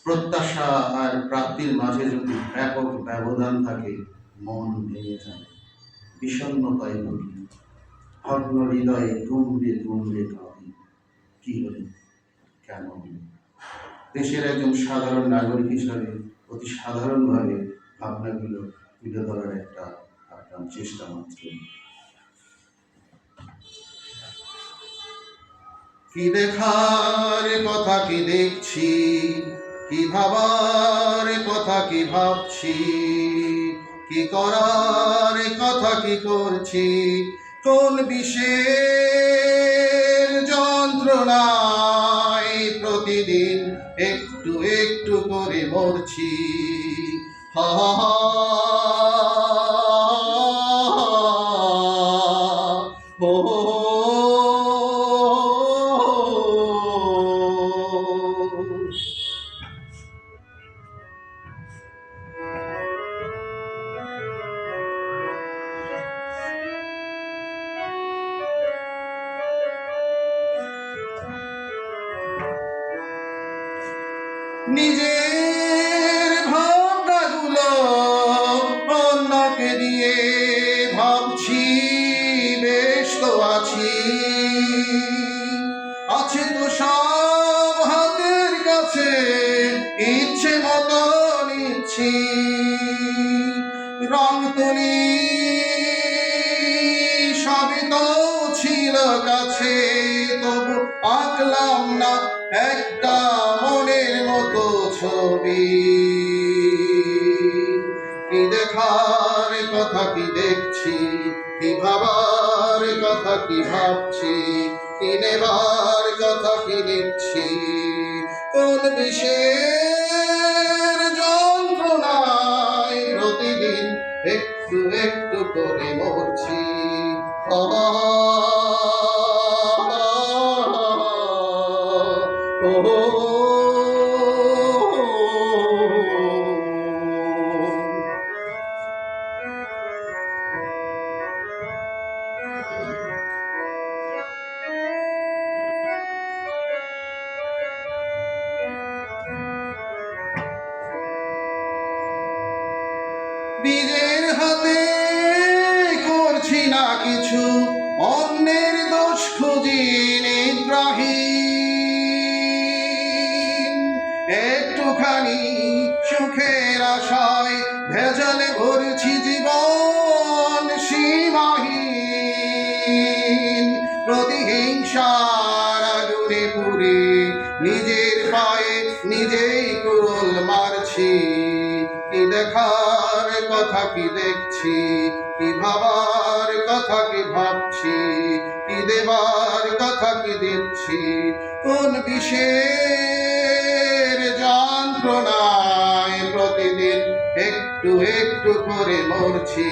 প্রত্যাশা আর প্রাপ্তির মাঝে যদি ব্যাপক ব্যবধান থাকে, মন ভেঙে যায়, বিষণ্ণতায় ভুগি, ভগ্ন হৃদয়ে দুমড়ে দুমড়ে কাঁদি। কি হলো, কেন হলো? দেশের একজন সাধারণ নাগরিক হিসাবে অতি সাধারণভাবে ভাবনাগুলো তুলে ধরার একটা আপনার চেষ্টা মাত্র। কি দেখার কথা কি দেখছি, কি ভাবার কথা কি ভাবছি, কি করার কথা কি করছি, কোন বিষের যন্ত্রণায় প্রতিদিন একটু একটু করে মরছি। হা হা হা হো হো নিজের ভাবনাগুলো অন্যকে দিয়ে ভাবছি বেশ তো আছি, আছে তো সব হাতের কাছে, ইচ্ছে মতো নিচ্ছি। রং তুলি সবই তো ছিল কাছে, তবু আঁকলাম না একটা মনের মতো ছবি। কি দেখার কথা কি দেখছি, কি ভাবার কথা কি ভাবছি, কি নেবার কথা কি নিচ্ছি, কোন বিষের যন্ত্রণায় প্রতিদিন একটু একটু করে মরছি। বীজের হাতে করছি না কিছু, অন্যের দোষ খুঁজি নিদ্রাহীন, একটুখানি সুখের আশায় ভেজালে ভরছি জীবন সীমাহীন। প্রতিহিংসার আগুনে পুড়ে নিজের পায়ে নিজেই কুড়ুল মারছি। কি দেখার কথা কি দেখছি, কি ভাবার কথা কি ভাবছি, কি দেবার কথা কি দিচ্ছি, কোন বিষের যন্ত্রণায় প্রতিদিন একটু একটু করে মরছি।